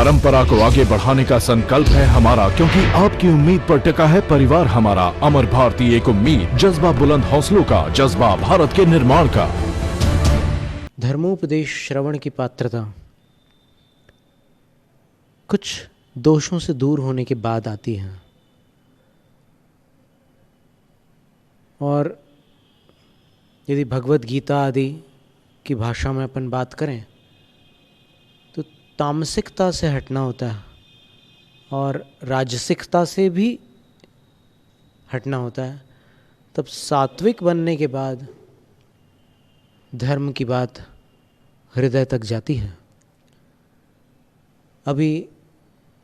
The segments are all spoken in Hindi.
परंपरा को आगे बढ़ाने का संकल्प है हमारा, क्योंकि आपकी उम्मीद पर टिका है परिवार हमारा। अमर भारती एक उम्मीद, जज्बा बुलंद हौसलों का, जज्बा भारत के निर्माण का। धर्मोपदेश श्रवण की पात्रता कुछ दोषों से दूर होने के बाद आती है, और यदि भगवत गीता आदि की भाषा में अपन बात करें तो तामसिकता से हटना होता है और राजसिकता से भी हटना होता है। तब सात्विक बनने के बाद धर्म की बात हृदय तक जाती है। अभी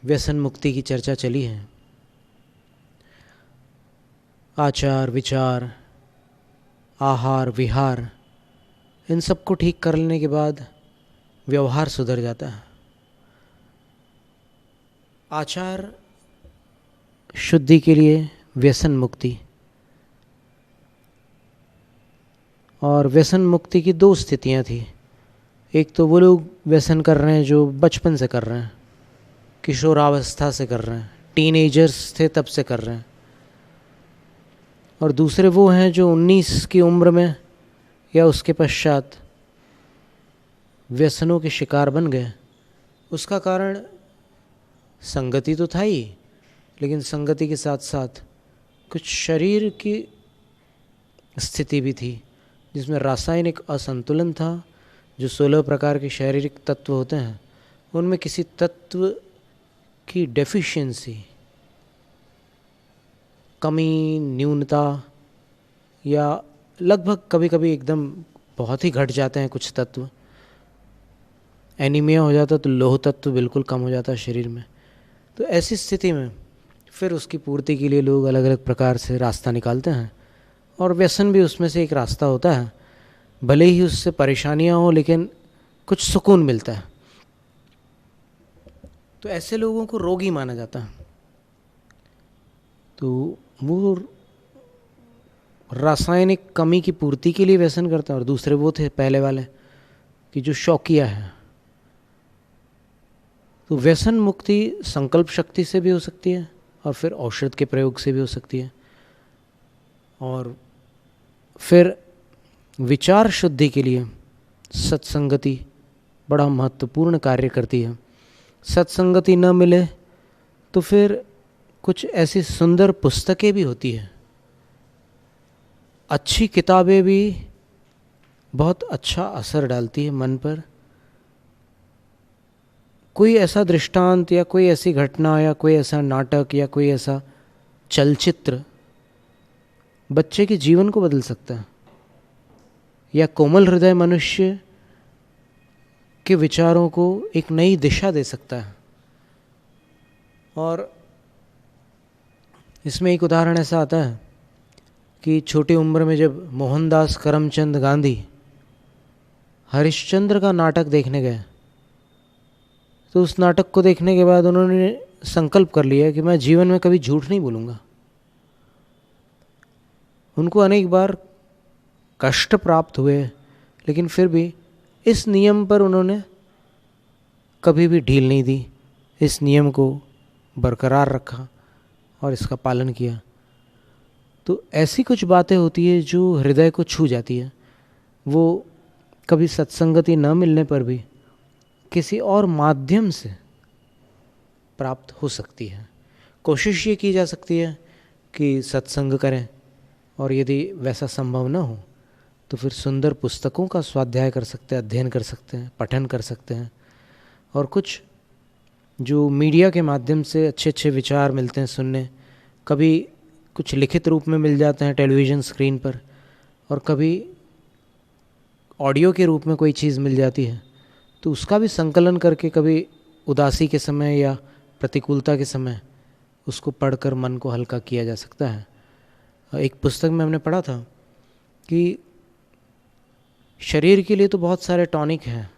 व्यसन मुक्ति की चर्चा चली है। आचार विचार, आहार विहार, इन सब को ठीक कर लेने के बाद व्यवहार सुधर जाता है। आचार शुद्धि के लिए व्यसन मुक्ति, और व्यसन मुक्ति की दो स्थितियां थी। एक तो वो लोग व्यसन कर रहे हैं जो बचपन से कर रहे हैं, किशोरावस्था से कर रहे हैं, टीनेजर्स थे तब से कर रहे हैं, और दूसरे वो हैं जो 19 की उम्र में या उसके पश्चात व्यसनों के शिकार बन गए। उसका कारण संगति तो था ही, लेकिन संगति के साथ साथ कुछ शरीर की स्थिति भी थी जिसमें रासायनिक असंतुलन था। जो 16 प्रकार के शारीरिक तत्व होते हैं उनमें किसी तत्व की डेफिशिएंसी, कमी, न्यूनता, या लगभग कभी कभी एकदम बहुत ही घट जाते हैं कुछ तत्व। एनीमिया हो जाता तो लौह तत्व बिल्कुल कम हो जाता है शरीर में। तो ऐसी स्थिति में फिर उसकी पूर्ति के लिए लोग अलग अलग प्रकार से रास्ता निकालते हैं, और व्यसन भी उसमें से एक रास्ता होता है। भले ही उससे परेशानियां हो, लेकिन कुछ सुकून मिलता है। तो ऐसे लोगों को रोगी माना जाता है। तो वो रासायनिक कमी की पूर्ति के लिए व्यसन करते हैं, और दूसरे वो थे पहले वाले कि जो शौकिया है। तो व्यसन मुक्ति संकल्प शक्ति से भी हो सकती है और फिर औषध के प्रयोग से भी हो सकती है, और फिर विचार शुद्धि के लिए सत्संगति बड़ा महत्वपूर्ण कार्य करती है। सत्संगति न मिले तो फिर कुछ ऐसी सुंदर पुस्तकें भी होती हैं, अच्छी किताबें भी बहुत अच्छा असर डालती है मन पर। कोई ऐसा दृष्टांत या कोई ऐसी घटना या कोई ऐसा नाटक या कोई ऐसा चलचित्र बच्चे के जीवन को बदल सकता है, या कोमल हृदय मनुष्य के विचारों को एक नई दिशा दे सकता है। और इसमें एक उदाहरण ऐसा आता है कि छोटी उम्र में जब मोहनदास करमचंद गांधी हरिश्चंद्र का नाटक देखने गए, तो उस नाटक को देखने के बाद उन्होंने संकल्प कर लिया कि मैं जीवन में कभी झूठ नहीं बोलूँगा। उनको अनेक बार कष्ट प्राप्त हुए, लेकिन फिर भी इस नियम पर उन्होंने कभी भी ढील नहीं दी। इस नियम को बरकरार रखा और इसका पालन किया। तो ऐसी कुछ बातें होती है जो हृदय को छू जाती है। वो कभी सत्संगति न मिलने पर भी किसी और माध्यम से प्राप्त हो सकती है। कोशिश ये की जा सकती है कि सत्संग करें, और यदि वैसा संभव न हो तो फिर सुंदर पुस्तकों का स्वाध्याय कर सकते हैं, अध्ययन कर सकते हैं, पठन कर सकते हैं, और कुछ जो मीडिया के माध्यम से अच्छे अच्छे विचार मिलते हैं सुनने, कभी कुछ लिखित रूप में मिल जाते हैं टेलीविज़न स्क्रीन पर, और कभी ऑडियो के रूप में कोई चीज़ मिल जाती है, तो उसका भी संकलन करके कभी उदासी के समय या प्रतिकूलता के समय उसको पढ़कर मन को हल्का किया जा सकता है। एक पुस्तक में हमने पढ़ा था कि शरीर के लिए तो बहुत सारे टॉनिक हैं,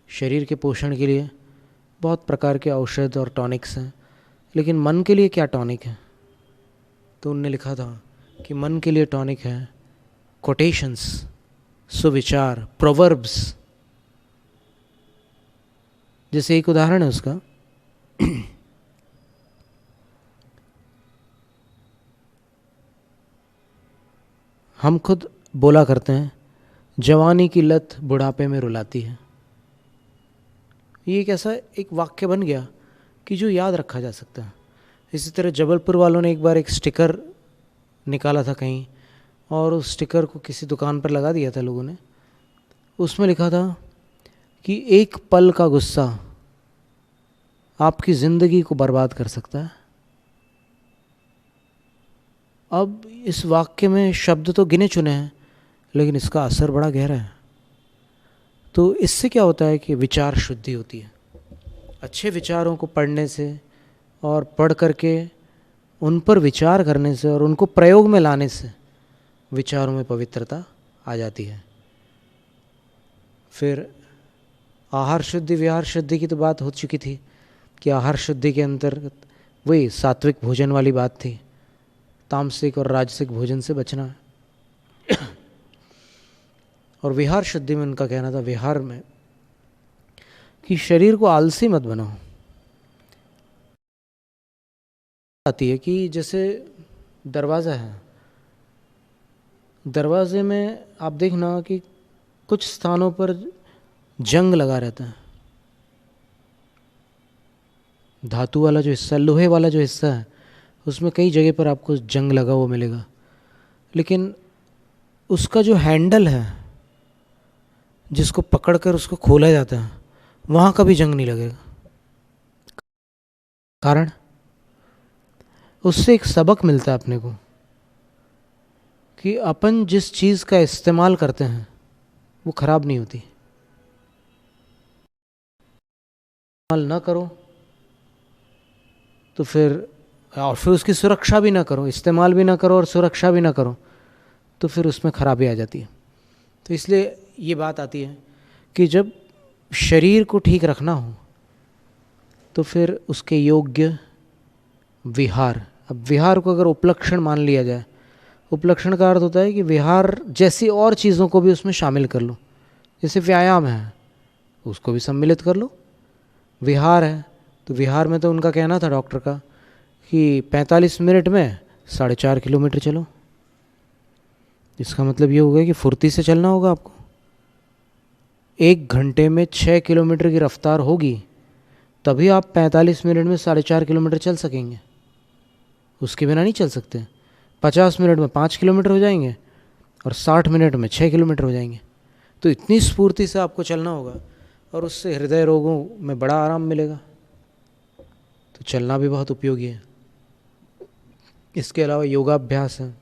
शरीर के पोषण के लिए बहुत प्रकार के औषध और टॉनिक्स हैं, लेकिन मन के लिए क्या टॉनिक है? तो उनने लिखा था कि मन के लिए टॉनिक है कोटेशंस, सुविचार, प्रोवर्ब्स, जैसे एक उदाहरण है उसका, हम खुद बोला करते हैं जवानी की लत बुढ़ापे में रुलाती है। ये एक ऐसा एक वाक्य बन गया कि जो याद रखा जा सकता है। इसी तरह जबलपुर वालों ने एक बार एक स्टिकर निकाला था कहीं, और उस स्टिकर को किसी दुकान पर लगा दिया था लोगों ने। उसमें लिखा था कि एक पल का गुस्सा आपकी ज़िंदगी को बर्बाद कर सकता है। अब इस वाक्य में शब्द तो गिने चुने हैं, लेकिन इसका असर बड़ा गहरा है। तो इससे क्या होता है कि विचार शुद्धि होती है। अच्छे विचारों को पढ़ने से और पढ़ करके उन पर विचार करने से और उनको प्रयोग में लाने से विचारों में पवित्रता आ जाती है। फिर आहार शुद्धि विहार शुद्धि की तो बात हो चुकी थी कि आहार शुद्धि के अंतर्गत वही सात्विक भोजन वाली बात थी, तामसिक और राजसिक भोजन से बचना। और विहार शुद्धि में उनका कहना था, विहार में, कि शरीर को आलसी मत बनाओ। आती है कि जैसे दरवाज़ा है, दरवाजे में आप देखना कि कुछ स्थानों पर जंग लगा रहता है। धातु वाला जो हिस्सा, लोहे वाला जो हिस्सा है, उसमें कई जगह पर आपको जंग लगा हुआ मिलेगा, लेकिन उसका जो हैंडल है जिसको पकड़कर उसको खोला जाता है, वहाँ कभी जंग नहीं लगेगा। कारण उससे एक सबक मिलता है अपने को कि अपन जिस चीज़ का इस्तेमाल करते हैं वो खराब नहीं होती। इस्तेमाल ना करो तो फिर, और फिर उसकी सुरक्षा भी ना करो, इस्तेमाल भी ना करो और सुरक्षा भी ना करो, तो फिर उसमें खराबी आ जाती है। तो इसलिए ये बात आती है कि जब शरीर को ठीक रखना हो तो फिर उसके योग्य विहार, अब विहार को अगर उपलक्षण मान लिया जाए, उपलक्षण का अर्थ होता है कि विहार जैसी और चीज़ों को भी उसमें शामिल कर लो। जैसे व्यायाम है, उसको भी सम्मिलित कर लो। विहार है तो विहार में तो उनका कहना था डॉक्टर का कि 45 मिनट में 4.5 किलोमीटर चलो। इसका मतलब ये हो गया कि फुर्ती से चलना होगा आपको। 1 घंटे में 6 किलोमीटर की रफ्तार होगी तभी आप 45 मिनट में 4.5 किलोमीटर चल सकेंगे, उसके बिना नहीं चल सकते। 50 मिनट में 5 किलोमीटर हो जाएंगे और 60 मिनट में 6 किलोमीटर हो जाएंगे। तो इतनी स्फूर्ति से आपको चलना होगा और उससे हृदय रोगों में बड़ा आराम मिलेगा। तो चलना भी बहुत उपयोगी है। इसके अलावा योगाभ्यास है,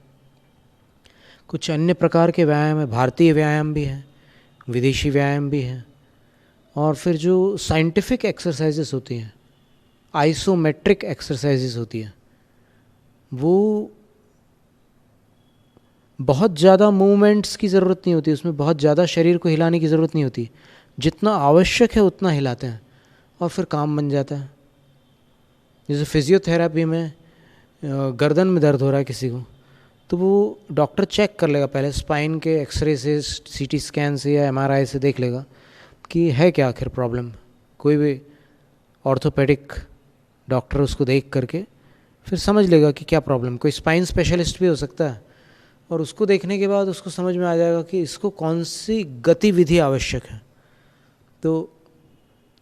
कुछ अन्य प्रकार के व्यायाम है, भारतीय व्यायाम भी है, विदेशी व्यायाम भी है, और फिर जो साइंटिफिक एक्सरसाइजेस होती हैं, आइसोमेट्रिक एक्सरसाइजेस होती हैं, वो बहुत ज़्यादा मूवमेंट्स की ज़रूरत नहीं होती, उसमें बहुत ज़्यादा शरीर को हिलाने की ज़रूरत नहीं होती। जितना आवश्यक है उतना हिलाते हैं और फिर काम बन जाता है। जैसे फिजियोथेरेपी में गर्दन में दर्द हो रहा है किसी को, तो वो डॉक्टर चेक कर लेगा पहले, स्पाइन के एक्सरे से, सीटी स्कैन से या एमआरआई से देख लेगा कि है क्या आखिर प्रॉब्लम। कोई भी ऑर्थोपेडिक डॉक्टर उसको देख करके फिर समझ लेगा कि क्या प्रॉब्लम। कोई स्पाइन स्पेशलिस्ट भी हो सकता है, और उसको देखने के बाद उसको समझ में आ जाएगा कि इसको कौन सी गतिविधि आवश्यक है। तो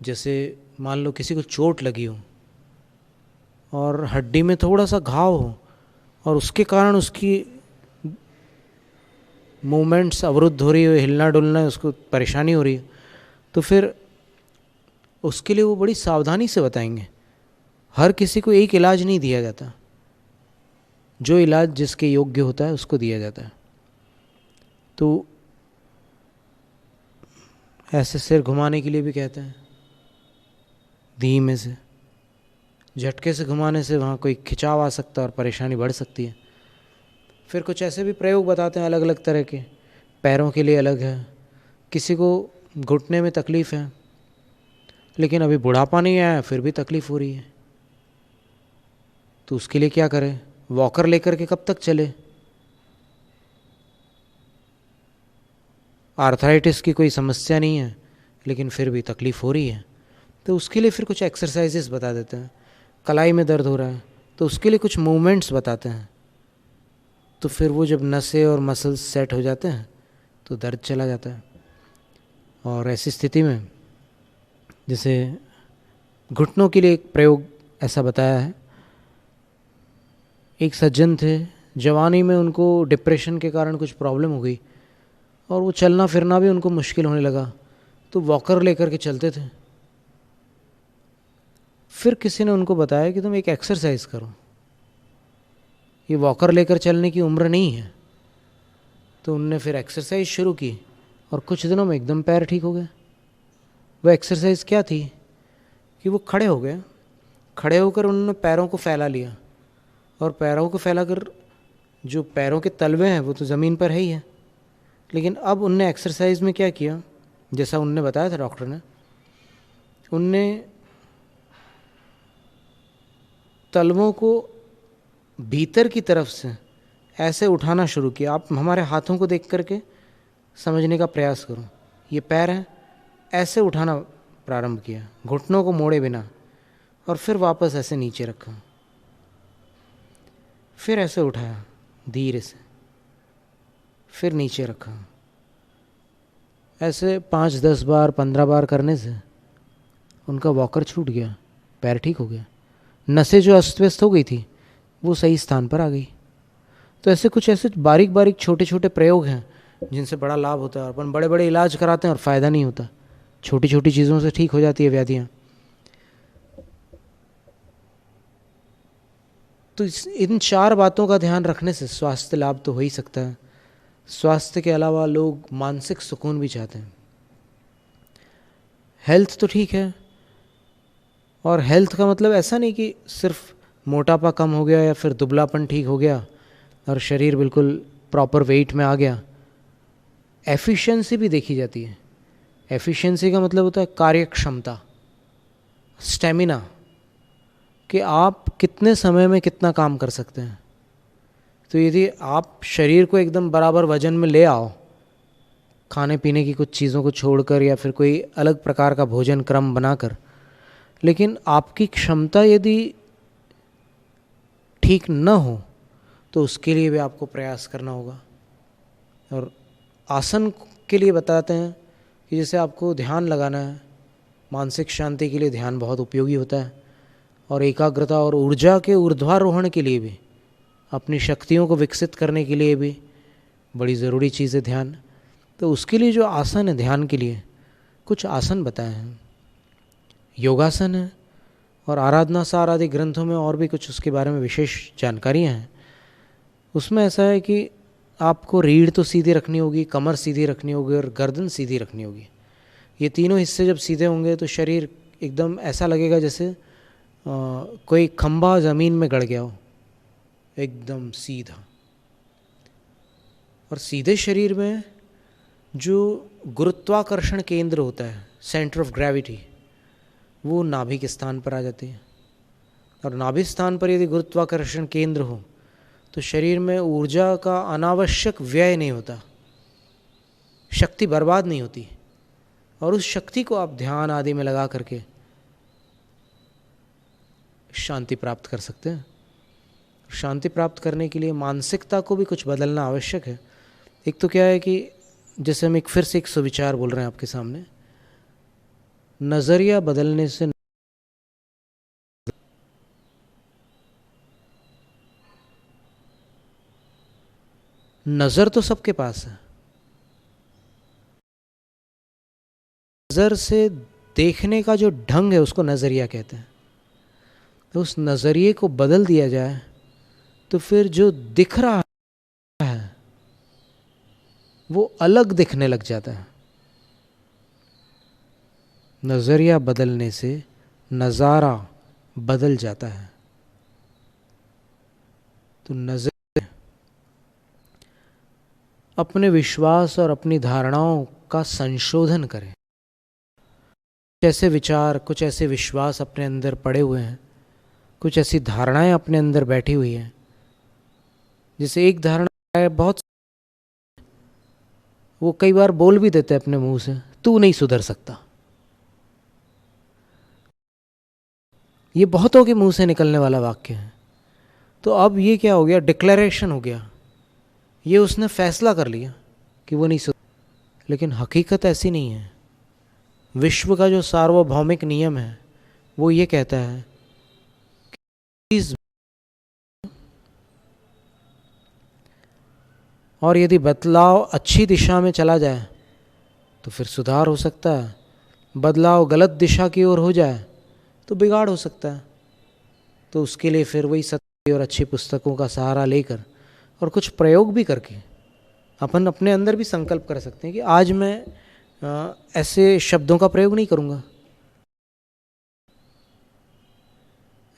जैसे मान लो किसी को चोट लगी हो और हड्डी में थोड़ा सा घाव हो और उसके कारण उसकी मूवमेंट्स अवरुद्ध हो रही हो, हिलना डुलना उसको परेशानी हो रही है, तो फिर उसके लिए वो बड़ी सावधानी से बताएंगे। हर किसी को एक इलाज नहीं दिया जाता, जो इलाज जिसके योग्य होता है उसको दिया जाता है। तो ऐसे सिर घुमाने के लिए भी कहते हैं, धीमे से, झटके से घुमाने से वहाँ कोई खिंचाव आ सकता है और परेशानी बढ़ सकती है। फिर कुछ ऐसे भी प्रयोग बताते हैं अलग अलग तरह के, पैरों के लिए अलग है। किसी को घुटने में तकलीफ़ है लेकिन अभी बुढ़ापा नहीं आया फिर भी तकलीफ़ हो रही है, तो उसके लिए क्या करें? वॉकर लेकर के कब तक चले? आर्थराइटिस की कोई समस्या नहीं है लेकिन फिर भी तकलीफ़ हो रही है, तो उसके लिए फिर कुछ एक्सरसाइजेस बता देते हैं। कलाई में दर्द हो रहा है तो उसके लिए कुछ मूवमेंट्स बताते हैं, तो फिर वो जब नसें और मसल्स सेट हो जाते हैं तो दर्द चला जाता है। और ऐसी स्थिति में जैसे घुटनों के लिए एक प्रयोग ऐसा बताया है। एक सज्जन थे, जवानी में उनको डिप्रेशन के कारण कुछ प्रॉब्लम हो गई और वो चलना फिरना भी उनको मुश्किल होने लगा, तो वॉकर लेकर के चलते थे। फिर किसी ने उनको बताया कि तुम एक एक्सरसाइज करो, ये वॉकर लेकर चलने की उम्र नहीं है। तो उनने फिर एक्सरसाइज शुरू की और कुछ दिनों में एकदम पैर ठीक हो गए। वो एक्सरसाइज क्या थी कि वो खड़े हो गए, खड़े होकर उन्होंने पैरों को फैला लिया, और पैरों को फैलाकर जो पैरों के तलवे हैं वो तो ज़मीन पर है ही है, लेकिन अब उनने एक्सरसाइज में क्या किया, जैसा उनने बताया था डॉक्टर ने, उनने तलवों को भीतर की तरफ से ऐसे उठाना शुरू किया। आप हमारे हाथों को देख करके समझने का प्रयास करो। ये पैर हैं, ऐसे उठाना प्रारंभ किया, घुटनों को मोड़े बिना, और फिर वापस ऐसे नीचे रखा, फिर ऐसे उठाया धीरे से, फिर नीचे रखा। ऐसे 5, 10 बार, 15 बार करने से उनका वॉकर छूट गया, पैर ठीक हो गया, नसें जो अस्त व्यस्त हो गई थी वो सही स्थान पर आ गई। तो ऐसे कुछ ऐसे बारीक बारीक छोटे छोटे प्रयोग हैं जिनसे बड़ा लाभ होता है। और अपन बड़े बड़े इलाज कराते हैं और फ़ायदा नहीं होता, छोटी छोटी चीज़ों से ठीक हो जाती है व्याधियाँ। तो इन 4 बातों का ध्यान रखने से स्वास्थ्य लाभ तो हो ही सकता है। स्वास्थ्य के अलावा लोग मानसिक सुकून भी चाहते हैं। हेल्थ तो ठीक है, और हेल्थ का मतलब ऐसा नहीं कि सिर्फ मोटापा कम हो गया या फिर दुबलापन ठीक हो गया और शरीर बिल्कुल प्रॉपर वेट में आ गया। एफिशिएंसी भी देखी जाती है। एफिशिएंसी का मतलब होता है कार्य क्षमता, स्टेमिना, कि आप कितने समय में कितना काम कर सकते हैं। तो यदि आप शरीर को एकदम बराबर वजन में ले आओ, खाने पीने की कुछ चीज़ों को छोड़कर या फिर कोई अलग प्रकार का भोजन क्रम बनाकर, लेकिन आपकी क्षमता यदि ठीक न हो तो उसके लिए भी आपको प्रयास करना होगा। और आसन के लिए बताते हैं कि जैसे आपको ध्यान लगाना है, मानसिक शांति के लिए ध्यान बहुत उपयोगी होता है, और एकाग्रता और ऊर्जा के ऊर्ध्वारोहण के लिए भी, अपनी शक्तियों को विकसित करने के लिए भी बड़ी ज़रूरी चीज़ है ध्यान। तो उसके लिए जो आसन है ध्यान के लिए, कुछ आसन बताए हैं। योगासन है, और आराधना सार आदि ग्रंथों में और भी कुछ उसके बारे में विशेष जानकारियाँ हैं। उसमें ऐसा है कि आपको रीढ़ तो सीधी रखनी होगी, कमर सीधी रखनी होगी और गर्दन सीधी रखनी होगी। ये तीनों हिस्से जब सीधे होंगे तो शरीर एकदम ऐसा लगेगा जैसे कोई खंभा ज़मीन में गड़ गया हो, एकदम सीधा। और सीधे शरीर में जो गुरुत्वाकर्षण केंद्र होता है, सेंटर ऑफ ग्रेविटी, वो नाभि के स्थान पर आ जाती है। और नाभि स्थान पर यदि गुरुत्वाकर्षण केंद्र हो तो शरीर में ऊर्जा का अनावश्यक व्यय नहीं होता, शक्ति बर्बाद नहीं होती, और उस शक्ति को आप ध्यान आदि में लगा करके शांति प्राप्त कर सकते हैं। शांति प्राप्त करने के लिए मानसिकता को भी कुछ बदलना आवश्यक है। एक तो क्या है कि जैसे हम फिर से एक सुविचार बोल रहे हैं आपके सामने, नज़रिया बदलने से नज़र तो सबके पास है, नज़र से देखने का जो ढंग है उसको नज़रिया कहते हैं। तो उस नज़रिए को बदल दिया जाए तो फिर जो दिख रहा है वो अलग दिखने लग जाता है। नज़रिया बदलने से नज़ारा बदल जाता है। तो नज़र अपने विश्वास और अपनी धारणाओं का संशोधन करें। कुछ ऐसे विचार, कुछ ऐसे विश्वास अपने अंदर पड़े हुए हैं, कुछ ऐसी धारणाएं अपने अंदर बैठी हुई हैं। जैसे एक धारणा है, बहुत वो कई बार बोल भी देते हैं अपने मुंह से, तू नहीं सुधर सकता। ये बहुतों के मुंह से निकलने वाला वाक्य है। तो अब ये क्या हो गया, डिक्लेरेशन हो गया, ये उसने फैसला कर लिया कि वो नहीं सुधर। लेकिन हकीकत ऐसी नहीं है। विश्व का जो सार्वभौमिक नियम है वो ये कहता है कि और यदि बदलाव अच्छी दिशा में चला जाए तो फिर सुधार हो सकता है, बदलाव गलत दिशा की ओर हो जाए तो बिगाड़ हो सकता है। तो उसके लिए फिर वही सत्य और अच्छी पुस्तकों का सहारा लेकर और कुछ प्रयोग भी करके अपन अपने अंदर भी संकल्प कर सकते हैं कि आज मैं ऐसे शब्दों का प्रयोग नहीं करूँगा,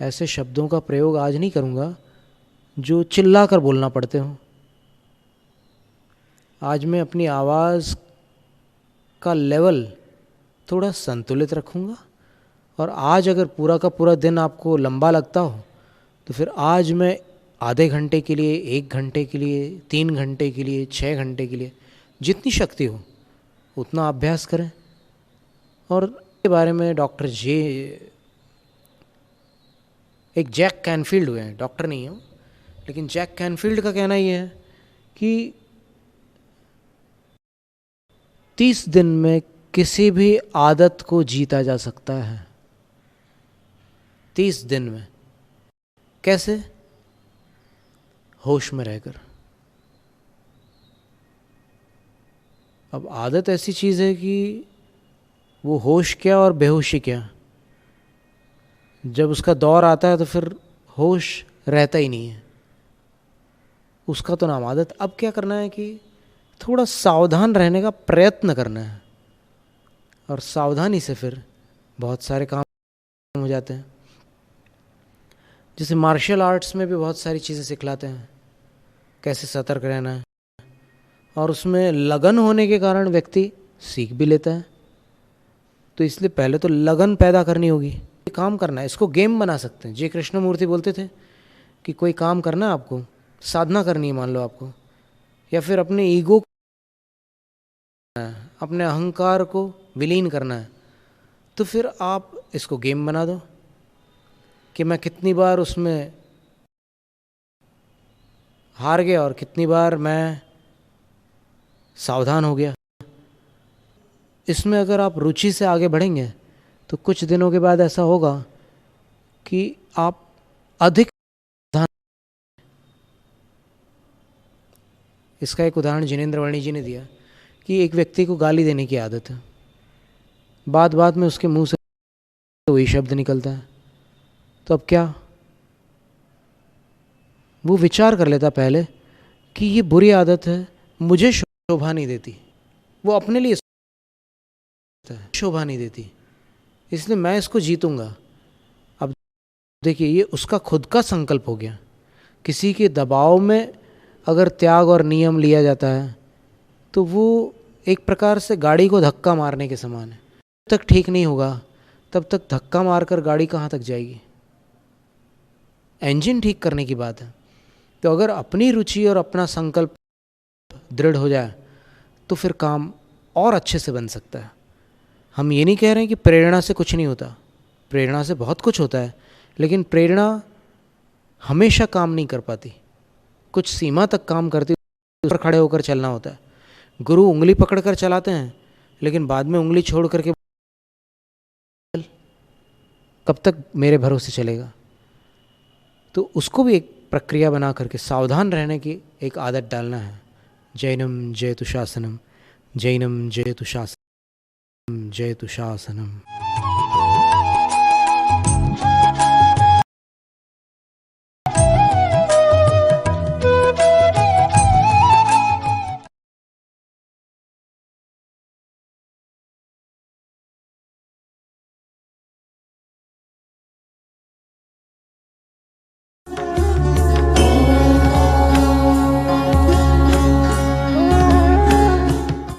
ऐसे शब्दों का प्रयोग आज नहीं करूँगा जो चिल्ला कर बोलना पड़ते हों। आज मैं अपनी आवाज़ का लेवल थोड़ा संतुलित रखूँगा। और आज अगर पूरा का पूरा दिन आपको लंबा लगता हो तो फिर आज मैं आधे घंटे के लिए, 1 घंटे के लिए, 3 घंटे के लिए, 6 घंटे के लिए, जितनी शक्ति हो उतना अभ्यास करें। और के बारे में डॉक्टर एक जैक कैनफील्ड हुए हैं, डॉक्टर नहीं है लेकिन जैक कैनफील्ड का कहना ये है कि 30 दिन में किसी भी आदत को जीता जा सकता है। 30 दिन में। कैसे? होश में रहकर। अब आदत ऐसी चीज़ है कि वो होश क्या और बेहोशी क्या, जब उसका दौर आता है तो फिर होश रहता ही नहीं है, उसका तो नाम आदत। अब क्या करना है कि थोड़ा सावधान रहने का प्रयत्न करना है और सावधानी से फिर बहुत सारे काम हो जाते हैं। जैसे मार्शल आर्ट्स में भी बहुत सारी चीज़ें सिखलाते हैं, कैसे सतर्क रहना है, और उसमें लगन होने के कारण व्यक्ति सीख भी लेता है। तो इसलिए पहले तो लगन पैदा करनी होगी, काम करना है, इसको गेम बना सकते हैं। जी कृष्णमूर्ति बोलते थे कि कोई काम करना है आपको, साधना करनी है मान लो आपको, या फिर अपने ईगो, अपने अहंकार को विलीन करना है, तो फिर आप इसको गेम बना दो कि मैं कितनी बार उसमें हार गया और कितनी बार मैं सावधान हो गया। इसमें अगर आप रुचि से आगे बढ़ेंगे तो कुछ दिनों के बाद ऐसा होगा कि आप अधिक सावधान। इसका एक उदाहरण जिनेंद्र वर्णी जी ने दिया कि एक व्यक्ति को गाली देने की आदत है, बात बात में उसके मुंह से वही शब्द निकलता है। तो अब क्या, वो विचार कर लेता पहले कि ये बुरी आदत है, मुझे शोभा नहीं देती, वो अपने लिए शोभा नहीं देती, इसलिए मैं इसको जीतूंगा। अब देखिए, ये उसका खुद का संकल्प हो गया। किसी के दबाव में अगर त्याग और नियम लिया जाता है तो वो एक प्रकार से गाड़ी को धक्का मारने के समान है। जब तक ठीक नहीं होगा तब तक धक्का मारकर गाड़ी कहाँ तक जाएगी। इंजन ठीक करने की बात है। तो अगर अपनी रुचि और अपना संकल्प दृढ़ हो जाए तो फिर काम और अच्छे से बन सकता है। हम ये नहीं कह रहे हैं कि प्रेरणा से कुछ नहीं होता, प्रेरणा से बहुत कुछ होता है, लेकिन प्रेरणा हमेशा काम नहीं कर पाती, कुछ सीमा तक काम करती, उस पर खड़े होकर चलना होता है। गुरु उंगली पकड़ कर चलाते हैं लेकिन बाद में उंगली छोड़ करके कब तक मेरे भरोसे चलेगा। तो उसको भी एक प्रक्रिया बना करके सावधान रहने की एक आदत डालना है। जैनम जयतु शासनम, जैनम जयतु शासनम, जयतु शासनम।